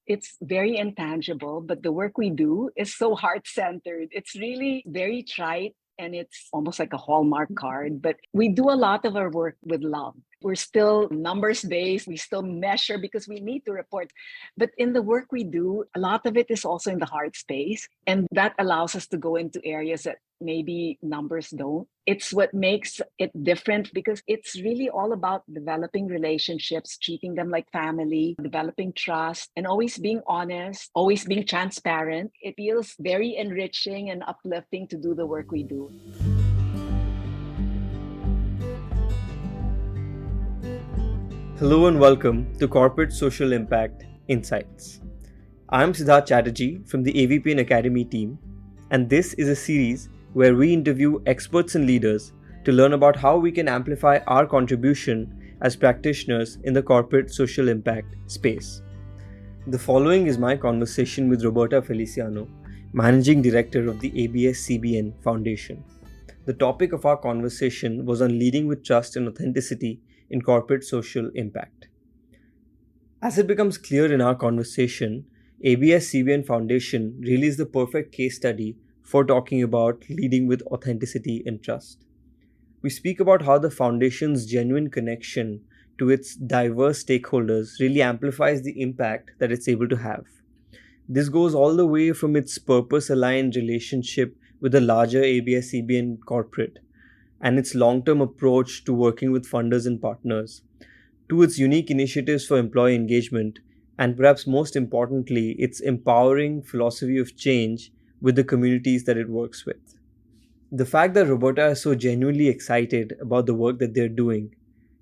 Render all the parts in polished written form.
It's very intangible, but the work we do is so heart-centered. It's really very trite and it's almost like a Hallmark card, but we do a lot of our work with love. We're still numbers based. We still measure because we need to report. But in the work we do, a lot of it is also in the heart space. And that allows us to go into areas that maybe numbers don't. It's what makes it different because it's really all about developing relationships, treating them like family, developing trust, and always being honest, always being transparent. It feels very enriching and uplifting to do the work we do. Hello and welcome to Corporate Social Impact Insights. I'm Siddharth Chatterjee from the AVPN Academy team, and this is a series where we interview experts and leaders to learn about how we can amplify our contribution as practitioners in the corporate social impact space. The following is my conversation with Roberta Feliciano, Managing Director of the ABS-CBN Foundation. The topic of our conversation was on leading with trust and authenticity in corporate social impact. As it becomes clear in our conversation, ABS-CBN Foundation really is the perfect case study for talking about leading with authenticity and trust. We speak about how the foundation's genuine connection to its diverse stakeholders really amplifies the impact that it's able to have. This goes all the way from its purpose-aligned relationship with the larger ABS-CBN corporate and its long-term approach to working with funders and partners, to its unique initiatives for employee engagement, and perhaps most importantly, its empowering philosophy of change with the communities that it works with. The fact that Roberta is so genuinely excited about the work that they're doing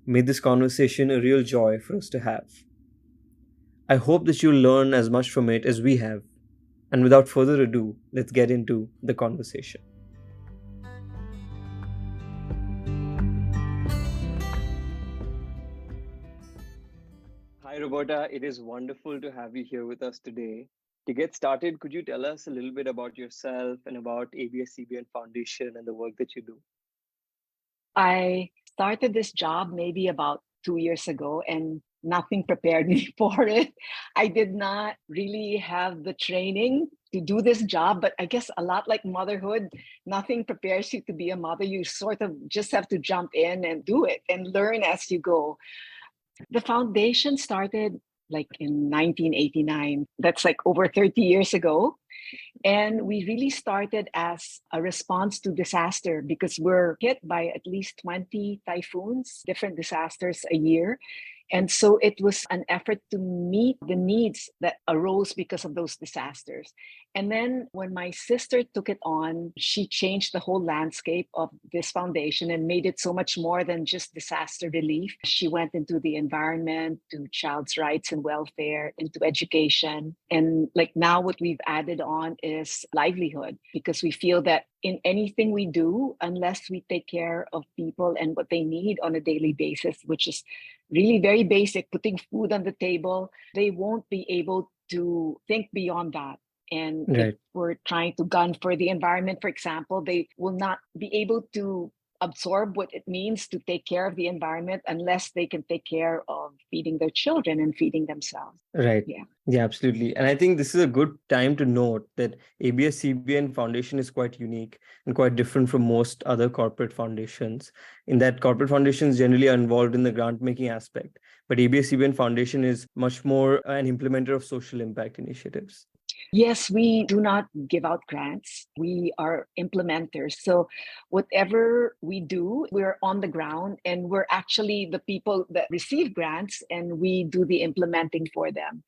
made this conversation a real joy for us to have. I hope that you'll learn as much from it as we have. And without further ado, let's get into the conversation. Hi, Roberta. It is wonderful to have you here with us today. To get started, could you tell us a little bit about yourself and about ABS-CBN Foundation and the work that you do? I started this job maybe about 2 years ago and nothing prepared me for it. I did not really have the training to do this job, but I guess a lot like motherhood, nothing prepares you to be a mother. You sort of just have to jump in and do it and learn as you go. The foundation started like in 1989. That's like over 30 years ago. And we really started as a response to disaster because we're hit by at least 20 typhoons, different disasters a year. And so it was an effort to meet the needs that arose because of those disasters. And then when my sister took it on, she changed the whole landscape of this foundation and made it so much more than just disaster relief. She went into the environment, to child's rights and welfare, into education. And like now what we've added on is livelihood, because we feel that in anything we do, unless we take care of people and what they need on a daily basis, which is really very basic, putting food on the table, they won't be able to think beyond that. And if we're trying to gun for the environment, for example, they will not be able to absorb what it means to take care of the environment unless they can take care of feeding their children and feeding themselves. Right. Yeah, absolutely. And I think this is a good time to note that ABS-CBN Foundation is quite unique and quite different from most other corporate foundations, in that corporate foundations generally are involved in the grant-making aspect, but ABS-CBN Foundation is much more an implementer of social impact initiatives. Yes, we do not give out grants. We are implementers. So whatever we do, we're on the ground and we're actually the people that receive grants and we do the implementing for them.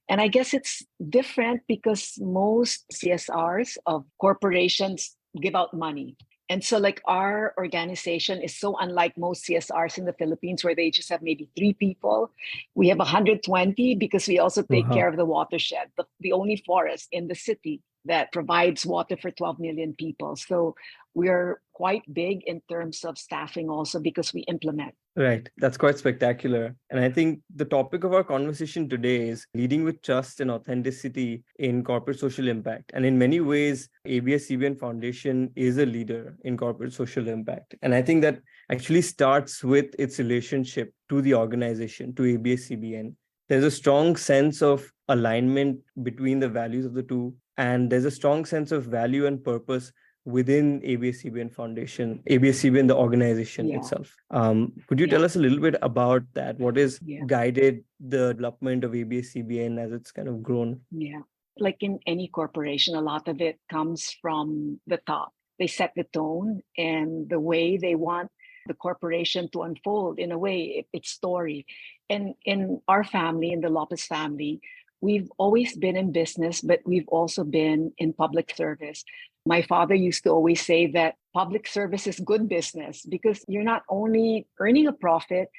And I guess it's different because most CSRs of corporations give out money. And so like our organization is so unlike most CSRs in the Philippines where they just have maybe 3 people. We have 120 because we also take care of the watershed, the only forest in the city that provides water for 12 million people. So we're quite big in terms of staffing also because we implement. Right. That's quite spectacular. And I think the topic of our conversation today is leading with trust and authenticity in corporate social impact. And in many ways, ABS-CBN Foundation is a leader in corporate social impact. And I think that actually starts with its relationship to the organization, to ABS-CBN, there's a strong sense of alignment between the values of the two, and there's a strong sense of value and purpose within ABS-CBN Foundation, ABS-CBN, the organization Yeah. itself. Could you Yeah. tell us a little bit about that? What has Yeah. guided the development of ABS-CBN as it's kind of grown? Yeah. Like in any corporation, a lot of it comes from the top. They set the tone and the way they want the corporation to unfold. In a way, its story. And in our family, in the Lopez family, we've always been in business, but we've also been in public service. My father used to always say that public service is good business because you're not only earning a profit,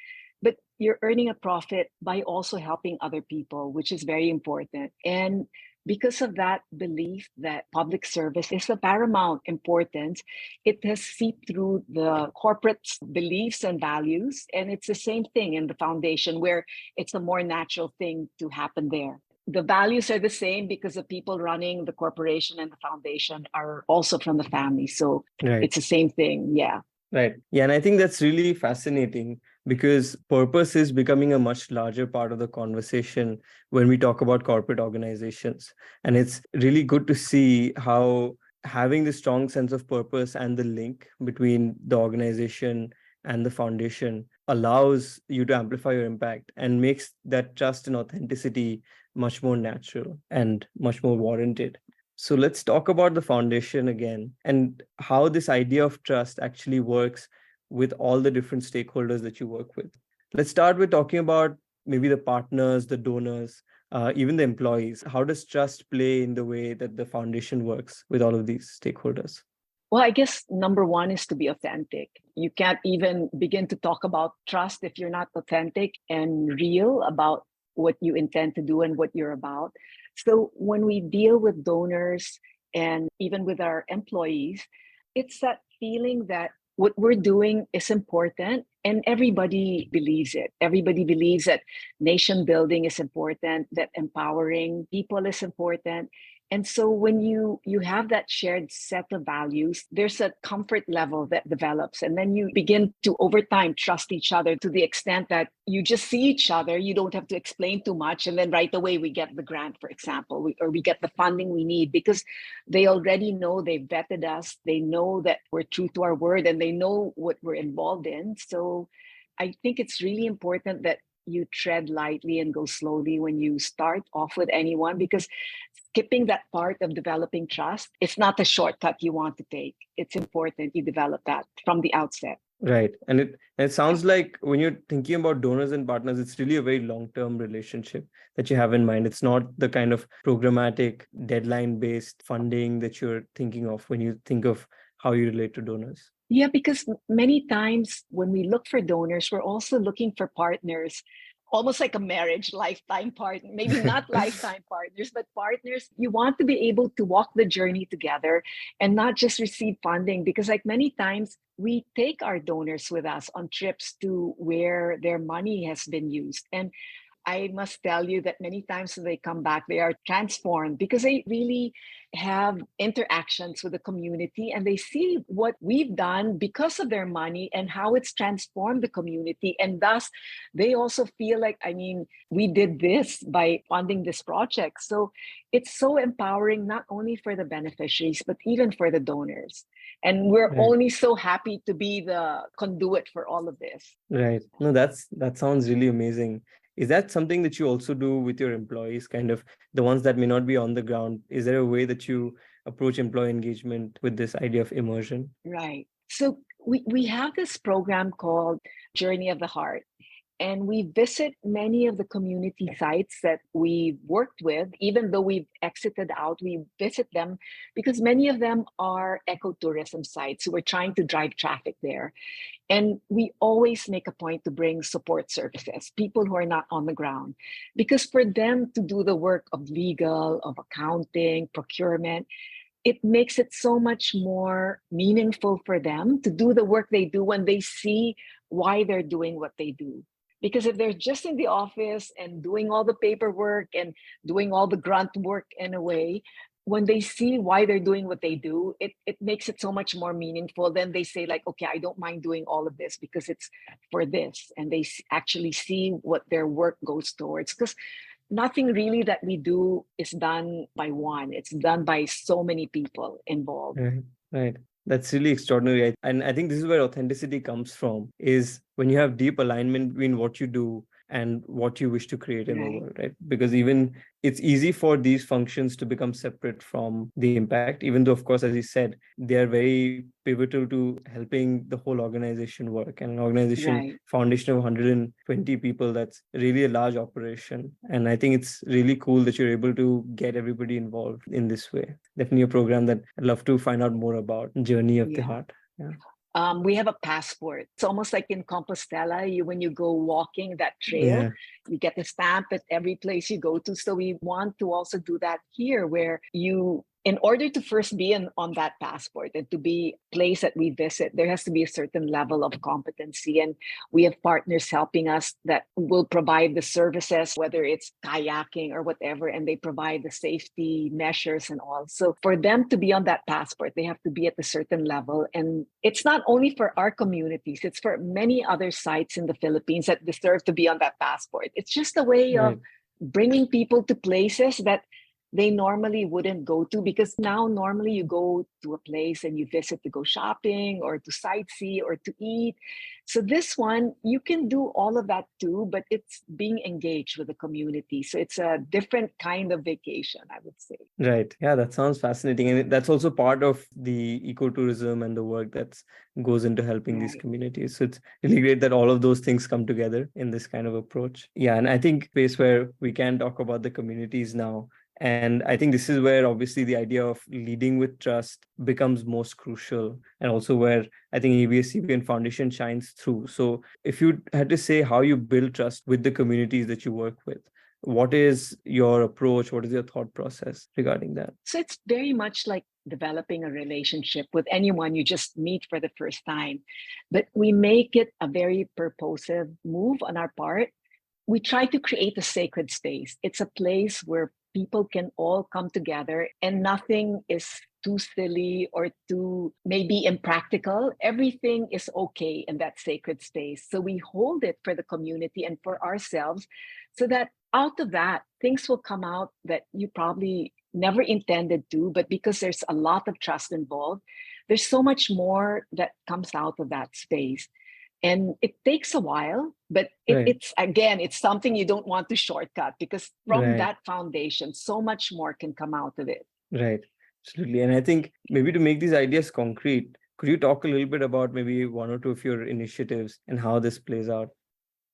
but you're earning a profit by also helping other people, which is very important. And because of that belief that public service is of paramount importance, it has seeped through the corporate's beliefs and values. And it's the same thing in the foundation, where it's a more natural thing to happen there. The values are the same because the people running the corporation and the foundation are also from the family. So Right. it's the same thing. Yeah. Right. Yeah. And I think that's really fascinating because purpose is becoming a much larger part of the conversation when we talk about corporate organizations. And it's really good to see how having the strong sense of purpose and the link between the organization and the foundation allows you to amplify your impact and makes that trust and authenticity much more natural and much more warranted. So let's talk about the foundation again and how this idea of trust actually works with all the different stakeholders that you work with. Let's start with talking about maybe the partners, the donors, even the employees. How does trust play in the way that the foundation works with all of these stakeholders? Well, I guess number one is to be authentic. You can't even begin to talk about trust if you're not authentic and real about what you intend to do and what you're about. So when we deal with donors and even with our employees, it's that feeling that what we're doing is important and everybody believes it. Everybody believes that nation building is important, that empowering people is important. And so when you have that shared set of values, there's a comfort level that develops. And then you begin to, over time, trust each other to the extent that you just see each other. You don't have to explain too much. And then right away, we get the grant, for example, or we get the funding we need because they already know, they've vetted us. They know that we're true to our word and they know what we're involved in. So I think it's really important that you tread lightly and go slowly when you start off with anyone, because skipping that part of developing trust, it's not a shortcut you want to take. It's important you develop that from the outset. Right. And it sounds like when you're thinking about donors and partners, it's really a very long-term relationship that you have in mind. It's not the kind of programmatic, deadline-based funding that you're thinking of when you think of how you relate to donors. Yeah, because many times when we look for donors, we're also looking for partners, almost like a marriage, lifetime partner, maybe not lifetime partners, but partners. You want to be able to walk the journey together and not just receive funding, because like many times we take our donors with us on trips to where their money has been used. And I must tell you that many times when they come back, they are transformed because they really have interactions with the community and they see what we've done because of their money and how it's transformed the community. And thus, they also feel like, I mean, we did this by funding this project. So it's so empowering, not only for the beneficiaries, but even for the donors. And we're Right. only so happy to be the conduit for all of this. Right. No, that sounds really amazing. Is that something that you also do with your employees, kind of the ones that may not be on the ground? Is there a way that you approach employee engagement with this idea of immersion? Right. So we have this program called Journey of the Heart. And we visit many of the community sites that we've worked with, even though we've exited out, we visit them because many of them are ecotourism sites. So we're trying to drive traffic there. And we always make a point to bring support services, people who are not on the ground, because for them to do the work of legal, of accounting, procurement, it makes it so much more meaningful for them to do the work they do when they see why they're doing what they do. Because if they're just in the office and doing all the paperwork and doing all the grunt work in a way, when they see why they're doing what they do, it makes it so much more meaningful. Then they say like, okay, I don't mind doing all of this because it's for this. And they actually see what their work goes towards. Because nothing really that we do is done by one. It's done by so many people involved. Right, right. That's really extraordinary. And I think this is where authenticity comes from, is when you have deep alignment between what you do and what you wish to create in the Right, world, right? Because even it's easy for these functions to become separate from the impact, even though, of course, as you said, they are very pivotal to helping the whole organization work. And an organization right. foundation of 120 people, that's really a large operation. And I think it's really cool that you're able to get everybody involved in this way. Definitely a program that I'd love to find out more about, Journey of the Yeah. Heart. Yeah. We have a passport. It's almost like in Compostela, when you go walking that trail, Yeah. you get the stamp at every place you go to. So we want to also do that here, where you, in order to first be on that passport and to be a place that we visit, there has to be a certain level of competency. And we have partners helping us that will provide the services, whether it's kayaking or whatever, and they provide the safety measures and all. So for them to be on that passport, they have to be at a certain level. And it's not only for our communities, it's for many other sites in the Philippines that deserve to be on that passport. It's just a way Right. of bringing people to places that they normally wouldn't go to, because now normally you go to a place and you visit to go shopping or to sightsee or to eat. So this one, you can do all of that too, but it's being engaged with the community. So it's a different kind of vacation, I would say. Right. Yeah, that sounds fascinating. And that's also part of the ecotourism and the work that goes into helping these Right. communities. So it's really great that all of those things come together in this kind of approach. Yeah. And I think space where we can talk about the communities now. And I think this is where obviously the idea of leading with trust becomes most crucial, and also where I think ABS-CBN Foundation shines through. So if you had to say how you build trust with the communities that you work with, what is your approach? What is your thought process regarding that? So it's very much like developing a relationship with anyone you just meet for the first time. But we make it a very purposive move on our part. We try to create a sacred space. It's a place where people can all come together and nothing is too silly or too maybe impractical. Everything is okay in that sacred space. So we hold it for the community and for ourselves, so that out of that, things will come out that you probably never intended to, but because there's a lot of trust involved, there's so much more that comes out of that space. And it takes a while, but Right. it's something you don't want to shortcut, because from Right. that foundation, so much more can come out of it. Right. Absolutely. And I think maybe to make these ideas concrete, could you talk a little bit about maybe one or two of your initiatives and how this plays out?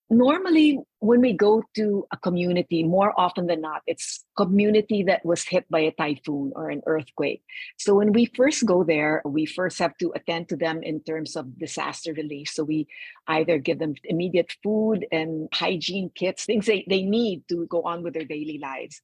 Normally, when we go to a community, more often than not, it's community that was hit by a typhoon or an earthquake. So when we first go there, we first have to attend to them in terms of disaster relief. So we either give them immediate food and hygiene kits, things they need to go on with their daily lives.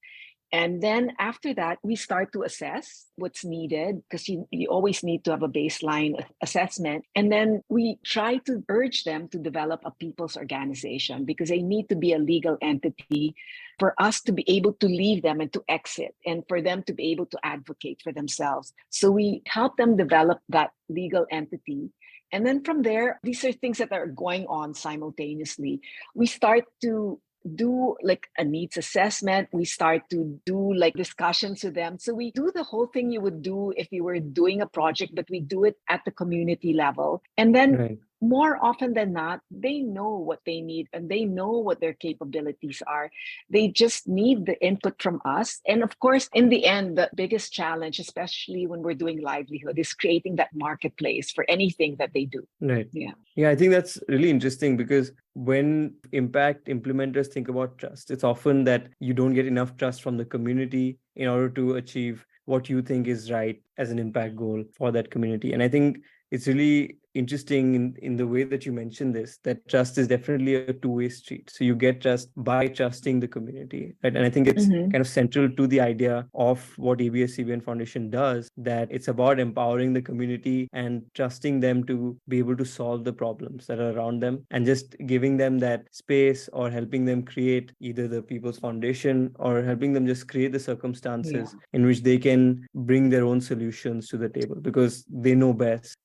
And then after that, we start to assess what's needed, because you always need to have a baseline assessment. And then we try to urge them to develop a people's organization, because they need to be a legal entity for us to be able to leave them and to exit, and for them to be able to advocate for themselves. So we help them develop that legal entity. And then from there, these are things that are going on simultaneously. We start to do like a needs assessment. We start to do like discussions with them. So we do the whole thing you would do if you were doing a project, but we do it at the community level. And then Right. more often than not, they know what they need and they know what their capabilities are. They just need the input from us. And of course, in the end, the biggest challenge, especially when we're doing livelihood, is creating that marketplace for anything that they do. Right. Yeah. Yeah, I think that's really interesting, because when impact implementers think about trust, it's often that you don't get enough trust from the community in order to achieve what you think is right as an impact goal for that community. And I think it's really interesting in the way that you mentioned this, that trust is definitely a two-way street. So you get trust by trusting the community, right? And I think it's Mhm. kind of central to the idea of what ABS-CBN Foundation does, that it's about empowering the community and trusting them to be able to solve the problems that are around them, and just giving them that space, or helping them create either the People's Foundation, or helping them just create the circumstances in which they can bring their own solutions to the table because they know best.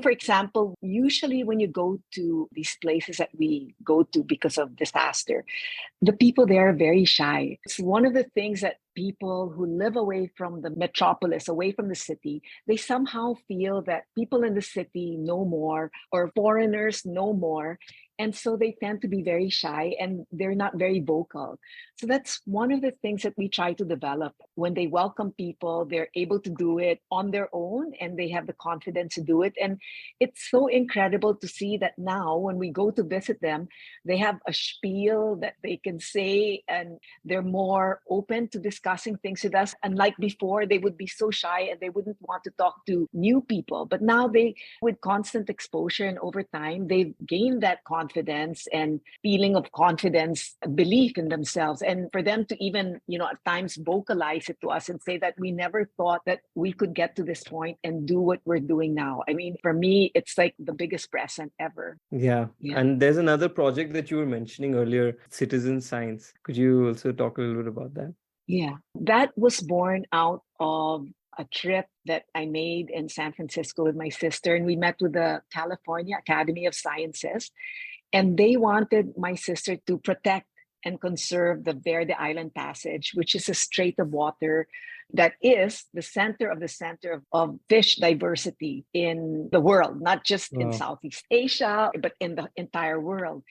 For example, usually when you go to these places that we go to because of disaster, the people there are very shy. It's one of the things that people who live away from the metropolis, away from the city, they somehow feel that people in the city know more, or foreigners know more. And so they tend to be very shy and they're not very vocal. So that's one of the things that we try to develop. When they welcome people, they're able to do it on their own and they have the confidence to do it. And it's so incredible to see that now when we go to visit them, they have a spiel that they can say, and they're more open to discussing things with us. Unlike before, they would be so shy and they wouldn't want to talk to new people. But now with constant exposure and over time, they've gained that confidence and feeling of confidence, belief in themselves. And for them to even, at times vocalize it to us and say that we never thought that we could get to this point and do what we're doing now. I mean, for me, it's like the biggest present ever. Yeah. And there's another project that you were mentioning earlier, citizen science. Could you also talk a little bit about that? Yeah, that was born out of a trip that I made in San Francisco with my sister, and we met with the California Academy of Sciences, and they wanted my sister to protect and conserve the Verde Island Passage, which is a strait of water that is the center of fish diversity in the world, not just in Southeast Asia, but in the entire world.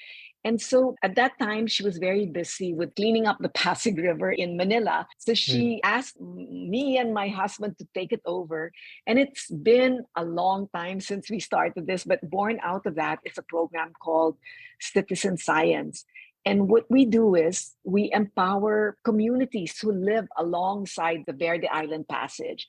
And so at that time, she was very busy with cleaning up the Pasig River in Manila. So she asked me and my husband to take it over. And it's been a long time since we started this, but born out of that is a program called Citizen Science. And what we do is we empower communities who live alongside the Verde Island Passage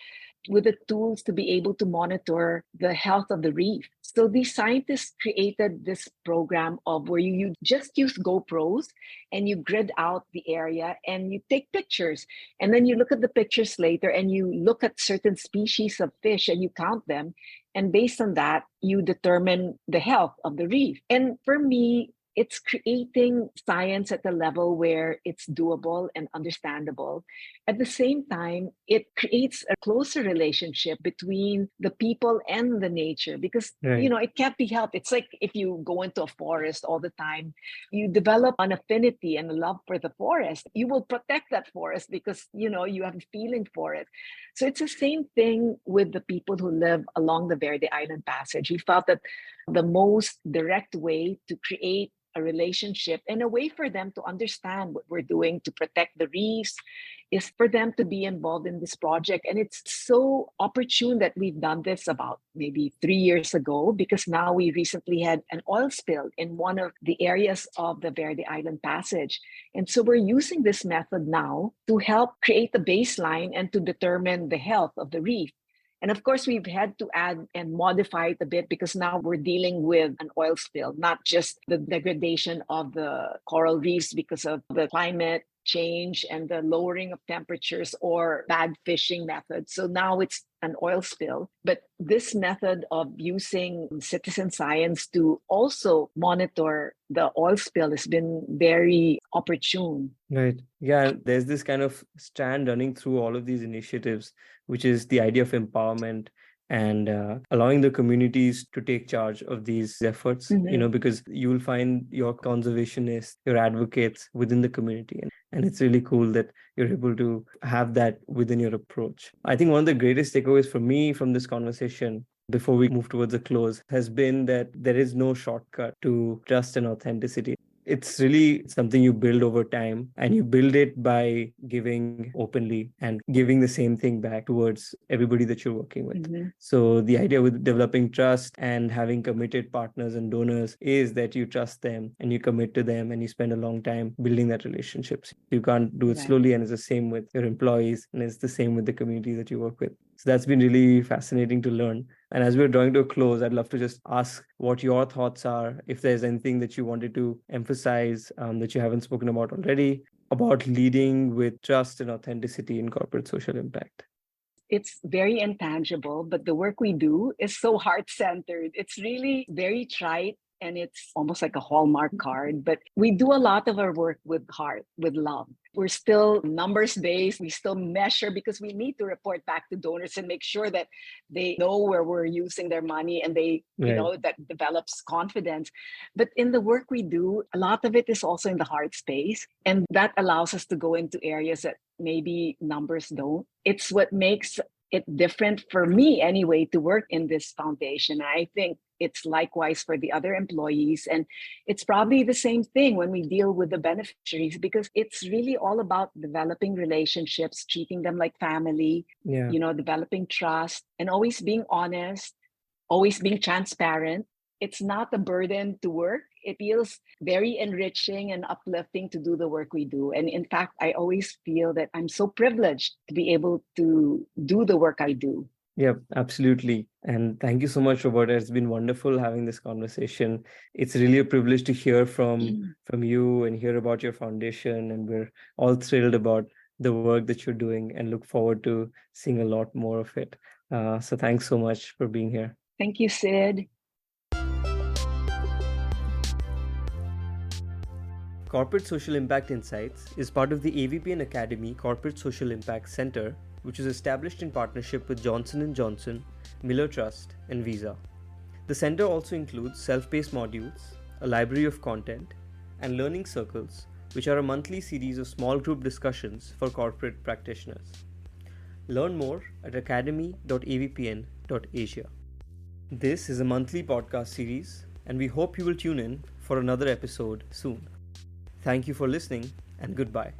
with the tools to be able to monitor the health of the reef. So these scientists created this program of where you just use GoPros and you grid out the area and you take pictures. And then you look at the pictures later and you look at certain species of fish and you count them. And based on that, you determine the health of the reef. And for me, it's creating science at the level where it's doable and understandable. At the same time, it creates a closer relationship between the people and the nature because, it can't be helped. It's like if you go into a forest all the time, you develop an affinity and a love for the forest. You will protect that forest because, you have a feeling for it. So it's the same thing with the people who live along the Verde Island Passage. We felt that the most direct way to create a relationship and a way for them to understand what we're doing to protect the reefs is for them to be involved in this project. And it's so opportune that we've done this about maybe 3 years ago, because now we recently had an oil spill in one of the areas of the Verde Island Passage. And so we're using this method now to help create the baseline and to determine the health of the reef. And of course, we've had to add and modify it a bit because now we're dealing with an oil spill, not just the degradation of the coral reefs because of the climate change and the lowering of temperatures or bad fishing methods. So now it's an oil spill. But this method of using citizen science to also monitor the oil spill has been very opportune. Right. Yeah, there's this kind of strand running through all of these initiatives, which is the idea of empowerment and allowing the communities to take charge of these efforts, because you will find your conservationists, your advocates within the community. And it's really cool that you're able to have that within your approach. I think one of the greatest takeaways for me from this conversation, before we move towards a close, has been that there is no shortcut to trust and authenticity. It's really something you build over time, and you build it by giving openly and giving the same thing back towards everybody that you're working with. So the idea with developing trust and having committed partners and donors is that you trust them and you commit to them and you spend a long time building that relationship. You can't do it slowly, and it's the same with your employees and it's the same with the community that you work with. So that's been really fascinating to learn. And as we're drawing to a close, I'd love to just ask what your thoughts are, if there's anything that you wanted to emphasize that you haven't spoken about already, about leading with trust and authenticity in corporate social impact. It's very intangible, but the work we do is so heart-centered. It's really very trite and it's almost like a Hallmark card, but we do a lot of our work with heart, with love. We're still numbers-based. We still measure because we need to report back to donors and make sure that they know where we're using their money and they, Right. that develops confidence. But in the work we do, a lot of it is also in the heart space. And that allows us to go into areas that maybe numbers don't. It's what makes it different for me anyway to work in this foundation. I think it's likewise for the other employees. And it's probably the same thing when we deal with the beneficiaries because it's really all about developing relationships, treating them like family, Yeah. developing trust and always being honest, always being transparent. It's not a burden to work. It feels very enriching and uplifting to do the work we do. And in fact, I always feel that I'm so privileged to be able to do the work I do. Yep, absolutely. And thank you so much, Roberta. It's been wonderful having this conversation. It's really a privilege to hear from you and hear about your foundation. And we're all thrilled about the work that you're doing and look forward to seeing a lot more of it. So thanks so much for being here. Thank you, Sid. Corporate Social Impact Insights is part of the ABPN Academy Corporate Social Impact Center, which was established in partnership with Johnson & Johnson, Miller Trust, and Visa. The center also includes self-paced modules, a library of content, and learning circles, which are a monthly series of small group discussions for corporate practitioners. Learn more at academy.avpn.asia. This is a monthly podcast series, and we hope you will tune in for another episode soon. Thank you for listening, and goodbye.